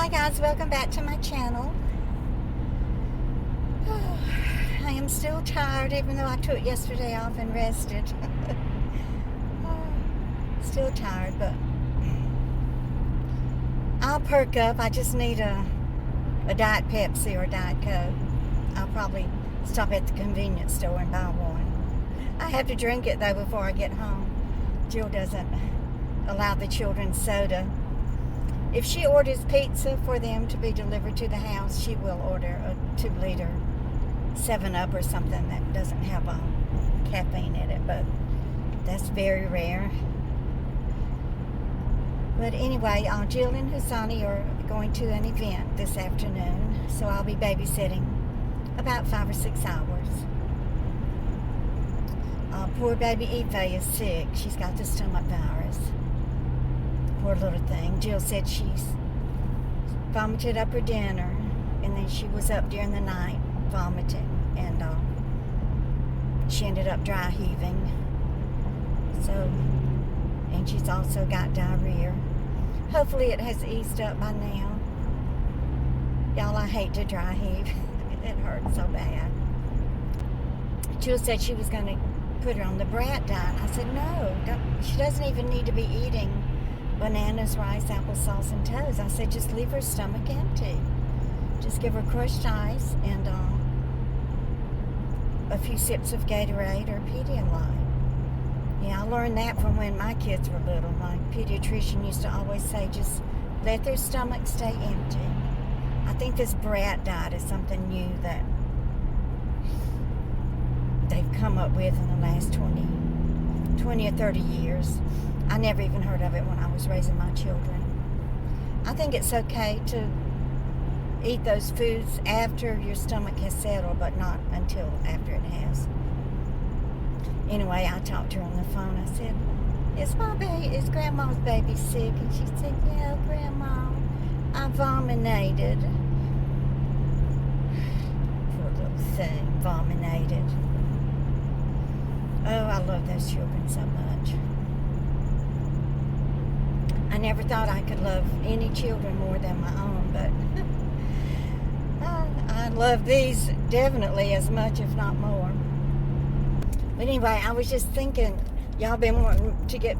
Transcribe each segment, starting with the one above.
Hi guys, welcome back to my channel. I am still tired even though I took yesterday off and rested. Still tired, but I'll perk up. I just need a Diet Pepsi or a Diet Coke. I'll probably stop at the convenience store and buy one. I have to drink it though before I get home. Jill doesn't allow the children soda. If she orders pizza for them to be delivered to the house, she will order a 2-liter 7-Up or something that doesn't have caffeine in it, but that's very rare. But anyway, Jill and Hassani are going to an event this afternoon, so I'll be babysitting about 5 or 6 hours. Poor baby Ife is sick. She's got the stomach virus. Poor little thing. Jill said she's vomited up her dinner, and then she was up during the night vomiting, and she ended up dry heaving. So, and she's also got diarrhea. Hopefully it has eased up by now. Y'all, I hate to dry heave. It hurts so bad. Jill said she was going to put her on the brat diet. I said, no, she doesn't even need to be eating bananas, rice, applesauce, and toast. I said, just leave her stomach empty. Just give her crushed ice and a few sips of Gatorade or Pedialyte. Yeah, I learned that from when my kids were little. My pediatrician used to always say, just let their stomach stay empty. I think this brat diet is something new that they've come up with in the last 20 or 30 years. I never even heard of it when I was raising my children. I think it's okay to eat those foods after your stomach has settled, but not until after it has. Anyway, I talked to her on the phone. I said, is Grandma's baby sick? And she said, yeah, Grandma, I vominated. Poor little thing, vominated. Oh, I love those children so much. I never thought I could love any children more than my own, but I love these definitely as much, if not more. But anyway, I was just thinking, y'all been wanting to get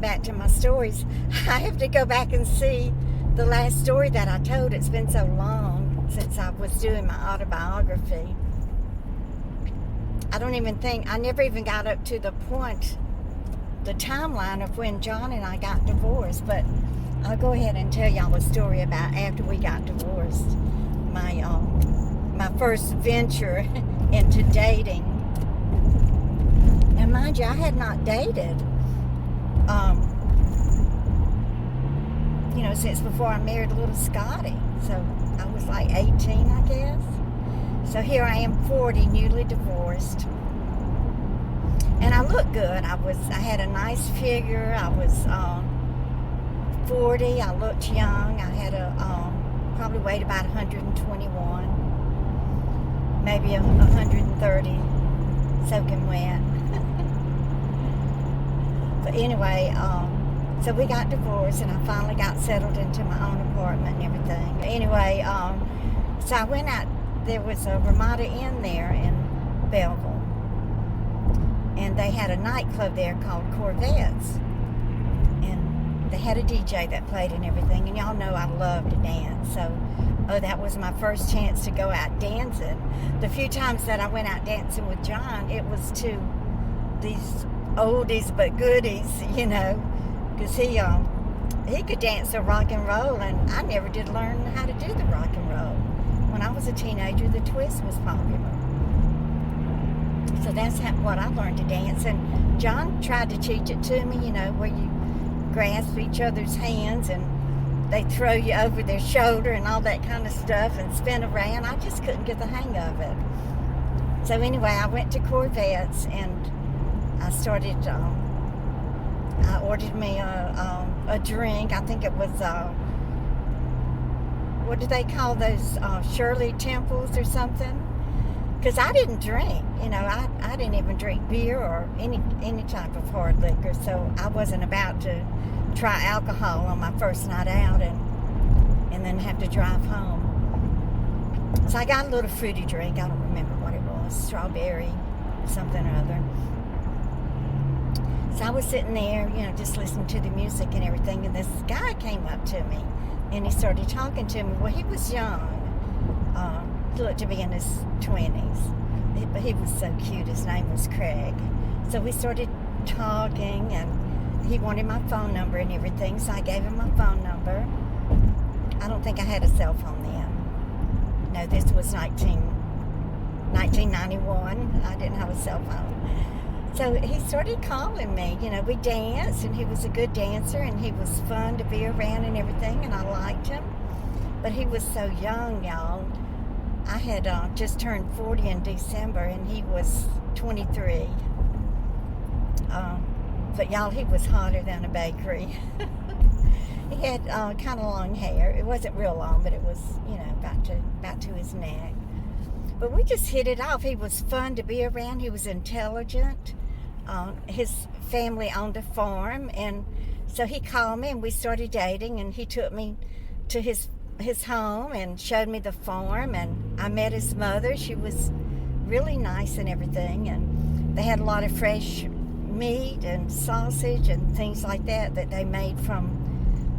back to my stories. I have to go back and see the last story that I told. It's been so long since I was doing my autobiography. I never even got up to the timeline of when John and I got divorced, but I'll go ahead and tell y'all a story about after we got divorced. My first venture into dating. And mind you, I had not dated, since before I married little Scotty. So I was like 18, I guess. So here I am, 40, newly divorced. And I looked good. I had a nice figure. I was 40. I looked young. I had probably weighed about 121, maybe 130, soaking wet. But anyway, so we got divorced, and I finally got settled into my own apartment and everything. Anyway, so I went out. There was a Ramada Inn there in Belleville. And they had a nightclub there called Corvettes. And they had a DJ that played and everything. And y'all know I love to dance. So, that was my first chance to go out dancing. The few times that I went out dancing with John, it was to these oldies but goodies, because he could dance the rock and roll, and I never did learn how to do the rock and roll. When I was a teenager, the twist was popular. So that's what I learned to dance. And John tried to teach it to me, where you grasp each other's hands and they throw you over their shoulder and all that kind of stuff and spin around. I just couldn't get the hang of it. So anyway, I went to Corvettes and I started, I ordered me a drink. I think it was, what do they call those, Shirley Temples or something? Because I didn't drink, I didn't even drink beer or any type of hard liquor, so I wasn't about to try alcohol on my first night out, and and then have to drive home. So I got a little fruity drink. I don't remember what it was. Strawberry, something or other. So I was sitting there, just listening to the music and everything, and this guy came up to me, and he started talking to me. Well, he was young. He looked to be in his 20s, but he was so cute. His name was Craig. So we started talking, and he wanted my phone number and everything, so I gave him my phone number. I don't think I had a cell phone then. No, this was 1991. I didn't have a cell phone. So he started calling me. We danced, and he was a good dancer, and he was fun to be around and everything, and I liked him. But he was so young, y'all. I had just turned 40 in December, and he was 23. But y'all, he was hotter than a bakery. He had kind of long hair. It wasn't real long, but it was, about to his neck. But we just hit it off. He was fun to be around. He was intelligent. His family owned a farm, and so he called me, and we started dating, and he took me to his home and showed me the farm, and I met his mother. She was really nice and everything, and they had a lot of fresh meat and sausage and things like that they made from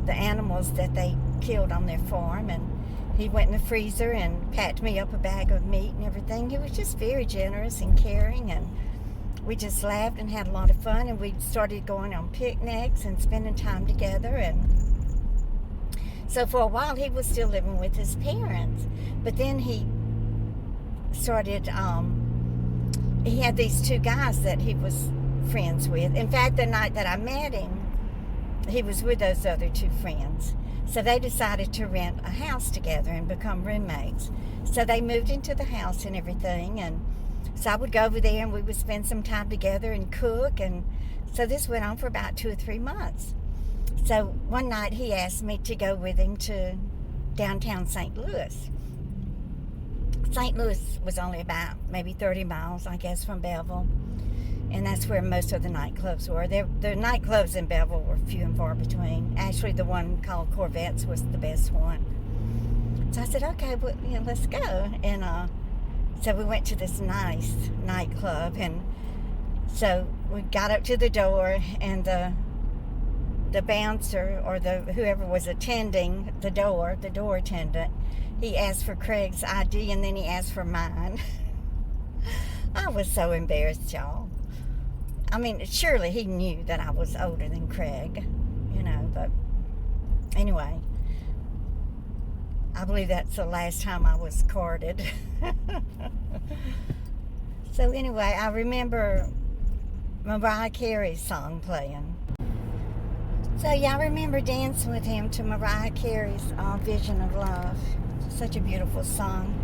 the animals that they killed on their farm. And he went in the freezer and packed me up a bag of meat and everything. He was just very generous and caring, and we just laughed and had a lot of fun, and we started going on picnics and spending time together. And so for a while he was still living with his parents, but then he started, he had these two guys that he was friends with. In fact, the night that I met him, he was with those other two friends. So they decided to rent a house together and become roommates. So they moved into the house and everything, and so I would go over there and we would spend some time together and cook. And so this went on for about 2 or 3 months. So one night he asked me to go with him to downtown St. Louis. St. Louis was only about maybe 30 miles, I guess, from Belleville. And that's where most of the nightclubs were. The nightclubs in Belleville were few and far between. Actually, the one called Corvettes was the best one. So I said, okay, well, let's go. And so we went to this nice nightclub. And so we got up to the door, and the bouncer, or whoever was attending the door attendant, he asked for Craig's ID, and then he asked for mine. I was so embarrassed, y'all. I mean, surely he knew that I was older than Craig, but anyway, I believe that's the last time I was courted. So anyway, I remember Mariah Carey's song playing. So y'all remember dancing with him to Mariah Carey's Vision of Love. Such a beautiful song.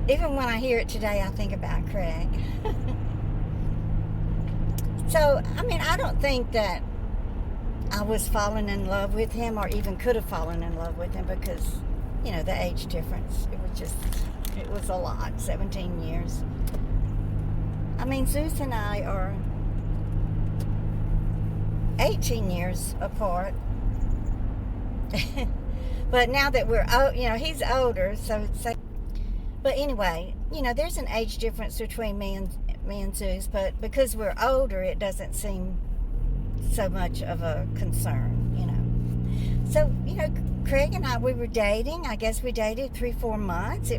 Even when I hear it today, I think about Craig. So, I don't think that I was falling in love with him, or even could have fallen in love with him, because, the age difference. It was a lot, 17 years. Zeus and I are 18 years apart. But now that we're old, he's older, so but anyway, there's an age difference between me and Zeus, but because we're older, it doesn't seem so much of a concern, So, Craig and I, we were dating. I guess we dated 3-4 months.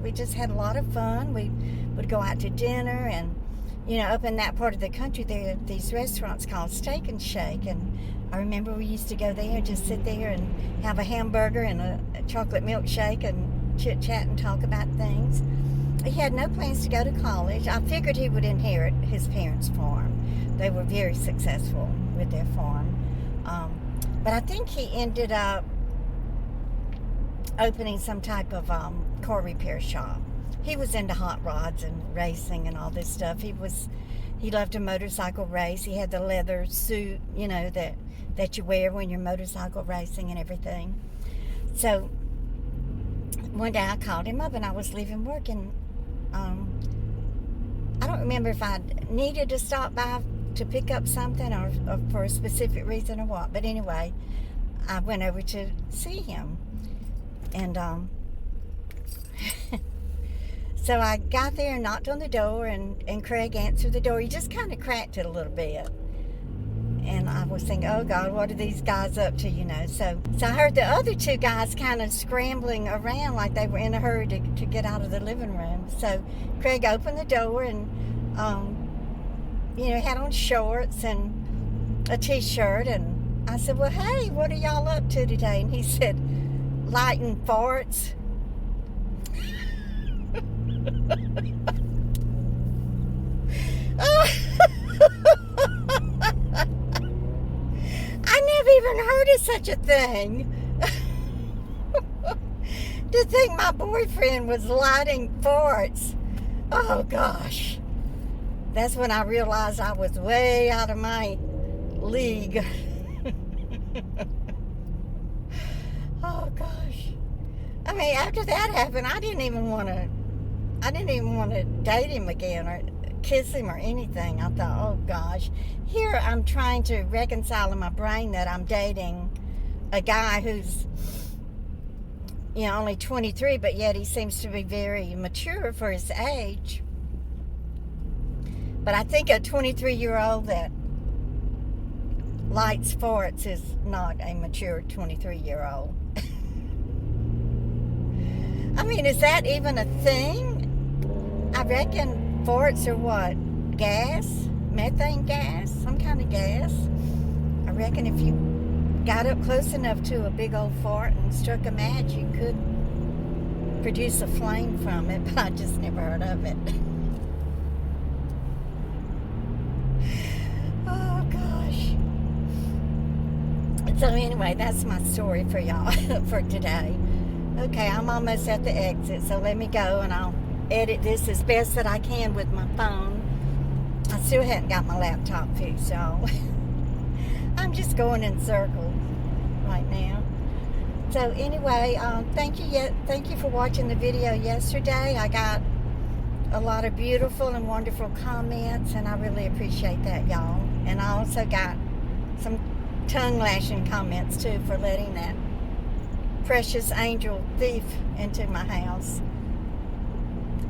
We just had a lot of fun. We would go out to dinner, and, up in that part of the country, there are these restaurants called Steak and Shake, and I remember we used to go there, just sit there and have a hamburger and a chocolate milkshake and chit-chat and talk about things. He had no plans to go to college. I figured he would inherit his parents' farm. They were very successful with their farm. But I think he ended up opening some type of car repair shop. He was into hot rods and racing and all this stuff. He loved to motorcycle race. He had the leather suit, that you wear when you're motorcycle racing and everything. So one day I called him up, and I was leaving work, and I don't remember if I needed to stop by to pick up something or for a specific reason or what. But anyway, I went over to see him. And so I got there and knocked on the door, and Craig answered the door. He just kind of cracked it a little bit. And I was thinking, oh God, what are these guys up to, you know? So I heard the other two guys kind of scrambling around like they were in a hurry to get out of the living room. So Craig opened the door and, had on shorts and a t-shirt. And I said, well, hey, what are y'all up to today? And he said, lighting farts. I never even heard of such a thing. To think my boyfriend was lighting farts. Oh gosh. That's when I realized I was way out of my league. Oh gosh. I mean, after that happened, I didn't even want to date him again or kiss him or anything. I thought, oh gosh, here I'm trying to reconcile in my brain that I'm dating a guy who's, only 23, but yet he seems to be very mature for his age. But I think a 23-year-old that lights farts is not a mature 23-year-old. I mean, is that even a thing? I reckon farts are what? Gas? Methane gas? Some kind of gas? I reckon if you got up close enough to a big old fart and struck a match, you could produce a flame from it, but I just never heard of it. Oh, gosh. So anyway, that's my story for y'all for today. Okay, I'm almost at the exit, so let me go and I'll edit this as best that I can with my phone. I still haven't got my laptop fixed, y'all. I'm just going in circles right now. So anyway, thank you for watching the video yesterday. I got a lot of beautiful and wonderful comments, and I really appreciate that, y'all. And I also got some tongue-lashing comments too for letting that precious angel thief into my house.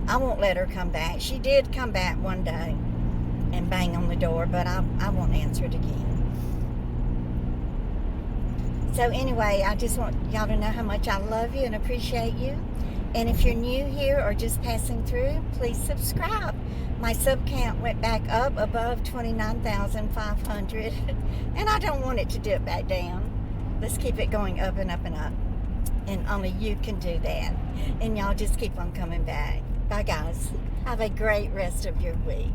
I won't let her come back. She did come back one day and bang on the door, but I won't answer it again. So anyway, I just want y'all to know how much I love you and appreciate you. And if you're new here or just passing through, please subscribe. My sub count went back up above 29,500, and I don't want it to dip back down. Let's keep it going up and up and up. And only you can do that. And y'all just keep on coming back. Bye, guys. Have a great rest of your week.